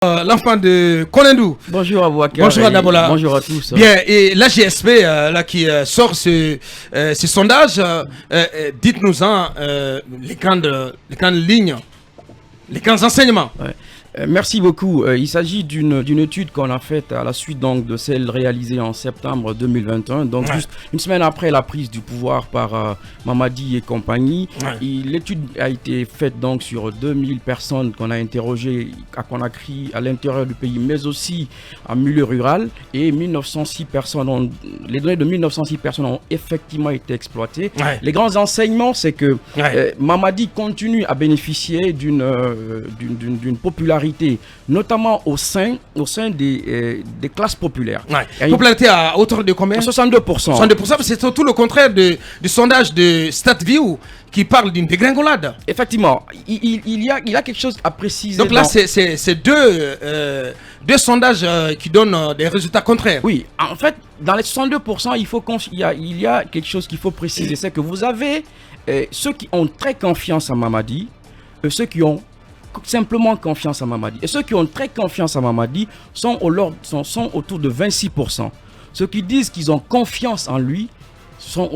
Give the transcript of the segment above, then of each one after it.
L'enfant de Konendou. Bonjour à vous, Akar. Bonjour à Dabola. Bonjour à tous. Bien, et la GSP là, qui sort ce sondage, dites-nous-en les grandes lignes, les grands enseignements. Ouais. Merci beaucoup. Il s'agit d'une étude qu'on a faite à la suite donc, de celle réalisée en septembre 2021, donc juste une semaine après la prise du pouvoir par Mamadi et compagnie. L'étude a été faite donc sur 2000 personnes qu'on a interrogées à Conakry, à l'intérieur du pays, mais aussi en milieu rural. Et 1906 personnes les données de 1906 personnes ont effectivement été exploitées. Les grands enseignements, c'est que Mamadi continue à bénéficier d'une popularité, notamment au sein des classes populaires. Popularité à hauteur de combien? 62%. 62%, c'est tout le contraire du sondage de StatView qui parle d'une dégringolade. Effectivement, il y a quelque chose à préciser. Donc là, c'est deux sondages qui donnent des résultats contraires. Oui, en fait, dans les 62%, il y a quelque chose qu'il faut préciser. C'est que vous avez ceux qui ont très confiance en Mamadi, ceux qui ont simplement confiance à Mamadi. Et ceux qui ont très confiance à Mamadi sont autour de 26%. Ceux qui disent qu'ils ont confiance en lui sont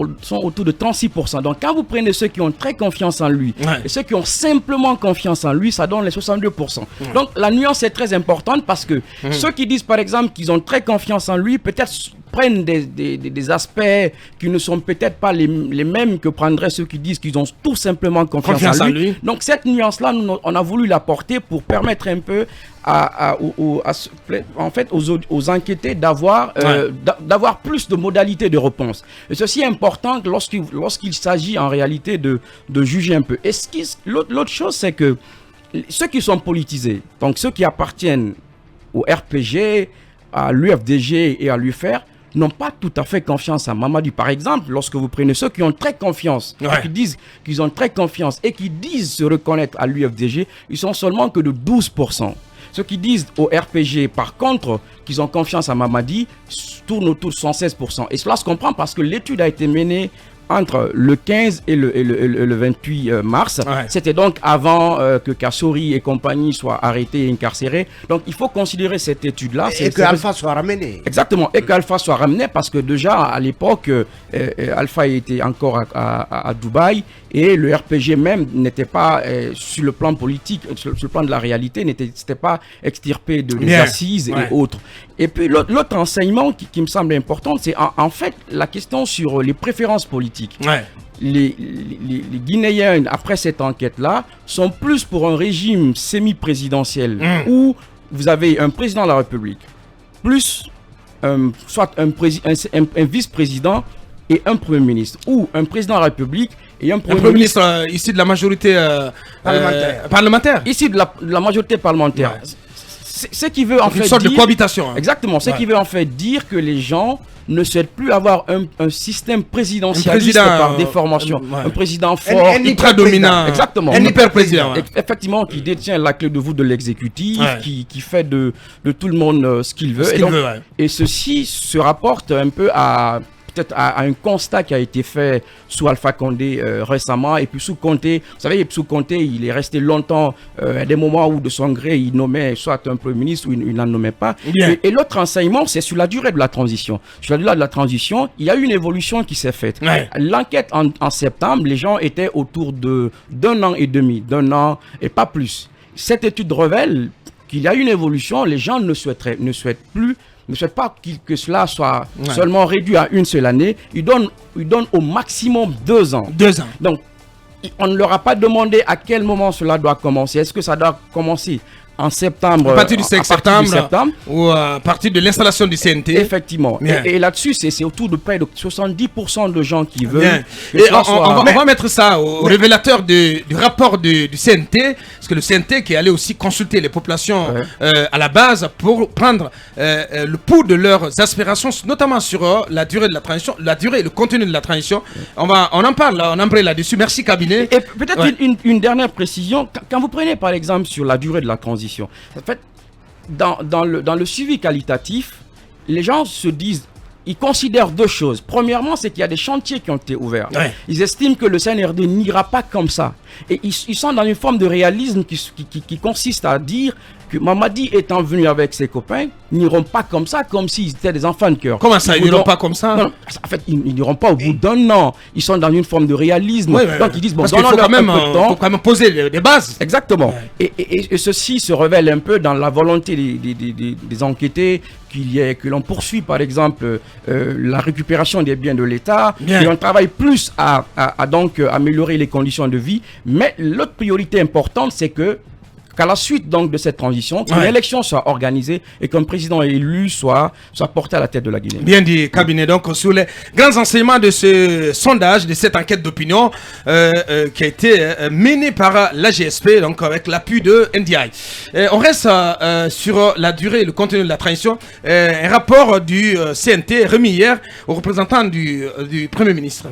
autour de 36%. Donc quand vous prenez ceux qui ont très confiance en lui et ceux qui ont simplement confiance en lui, ça donne les 62%. Donc la nuance est très importante parce que ceux qui disent par exemple qu'ils ont très confiance en lui, peut-être prennent des aspects qui ne sont peut-être pas les mêmes que prendraient ceux qui disent qu'ils ont tout simplement confiance en lui. Donc cette nuance-là, on a voulu l'apporter pour permettre un peu aux enquêtés d'avoir plus de modalités de réponse. Et ceci est important lorsqu'il s'agit en réalité de juger un peu. Et l'autre chose, c'est que ceux qui sont politisés, donc ceux qui appartiennent au RPG, à l'UFDG et à l'UFR, n'ont pas tout à fait confiance à Mamadi. Par exemple, lorsque vous prenez ceux qui ont très confiance, qui disent qu'ils ont très confiance et qui disent se reconnaître à l'UFDG, ils sont seulement que de 12%. Ceux qui disent au RPG, par contre, qu'ils ont confiance à Mamadi, tournent autour de 116%. Et cela se comprend parce que l'étude a été menée entre le 15 et le 28 mars. C'était donc avant que Kassori et compagnie soient arrêtés et incarcérés. Donc il faut considérer cette étude-là. Et que Alpha soit ramené. Exactement, et qu'Alpha soit ramené parce que déjà à l'époque, Alpha était encore à Dubaï et le RPG même n'était pas sur le plan politique, sur le plan de la réalité, n'était pas extirpé des assises et autres. Et puis l'autre enseignement qui me semble important, c'est en fait la question sur les préférences politiques. Les Guinéens, après cette enquête-là, sont plus pour un régime semi-présidentiel où vous avez un président de la République, plus soit un vice-président et un premier ministre, ou un président de la République et un premier ministre issu de la majorité parlementaire. Issu de la majorité parlementaire. Ce qui veut en fait une sorte dire, de cohabitation. Exactement. Ce qui veut en fait dire que les gens ne souhaitent plus avoir un système présidentialiste par déformation. Un président fort, ultra dominant. Exactement. Un hyper-président. Effectivement, qui détient la clé de voûte de l'exécutif, qui fait de tout le monde ce qu'il veut. Et ceci se rapporte un peu peut-être à un constat qui a été fait sous Alpha Condé récemment, et puis sous Conté, vous savez, sous Conté, il est resté longtemps à des moments où de son gré, il nommait soit un premier ministre ou il n'en nommait pas. Et l'autre enseignement, c'est sur la durée de la transition. Sur la durée de la transition, il y a eu une évolution qui s'est faite. L'enquête en septembre, les gens étaient autour d'un an et demi, d'un an et pas plus. Cette étude révèle qu'il y a une évolution, les gens ne souhaitent pas que cela soit seulement réduit à une seule année. Ils donnent au maximum 2 ans. 2 ans. Donc, on ne leur a pas demandé à quel moment cela doit commencer. Est-ce que ça doit commencer en septembre, à partir du 5 septembre, ou à partir de l'installation du CNT. Effectivement. Et là-dessus, c'est autour de près de 70% de gens qui veulent. Et on va mettre ça au révélateur du rapport du CNT, parce que le CNT qui est allé aussi consulter les populations à la base pour prendre le pouls de leurs aspirations, notamment sur la durée de la transition, la durée et le contenu de la transition. On en parle, on embraye là-dessus. Merci cabinet. Et peut-être une dernière précision. Quand vous prenez par exemple sur la durée de la transition, en fait, dans le suivi qualitatif, les gens se disent, ils considèrent 2 choses. Premièrement, c'est qu'il y a des chantiers qui ont été ouverts. Ils estiment que le CNRD n'ira pas comme ça. Et ils sont dans une forme de réalisme qui consiste à dire que Mamadi étant venu avec ses copains, ils n'iront pas comme ça, comme s'ils étaient des enfants de cœur. Comment ça, ils n'iront pas comme ça? Non, en fait, ils n'iront pas au bout d'un an. Ils sont dans une forme de réalisme. Oui, donc ils disent, bon, parce qu'il faut quand même poser des bases. Exactement. Ouais. Et ceci se révèle un peu dans la volonté des enquêtés que l'on poursuit, par exemple, la récupération des biens de l'État, que l'on travaille plus à donc améliorer les conditions de vie. Mais l'autre priorité importante, c'est qu'à la suite donc de cette transition, qu'une élection soit organisée et qu'un président élu soit porté à la tête de la Guinée. Bien dit, cabinet. Donc, sur les grands enseignements de ce sondage, de cette enquête d'opinion qui a été menée par la GSP, donc avec l'appui de NDI. On reste sur la durée et le contenu de la transition. Un rapport du CNT remis hier aux représentants du Premier ministre.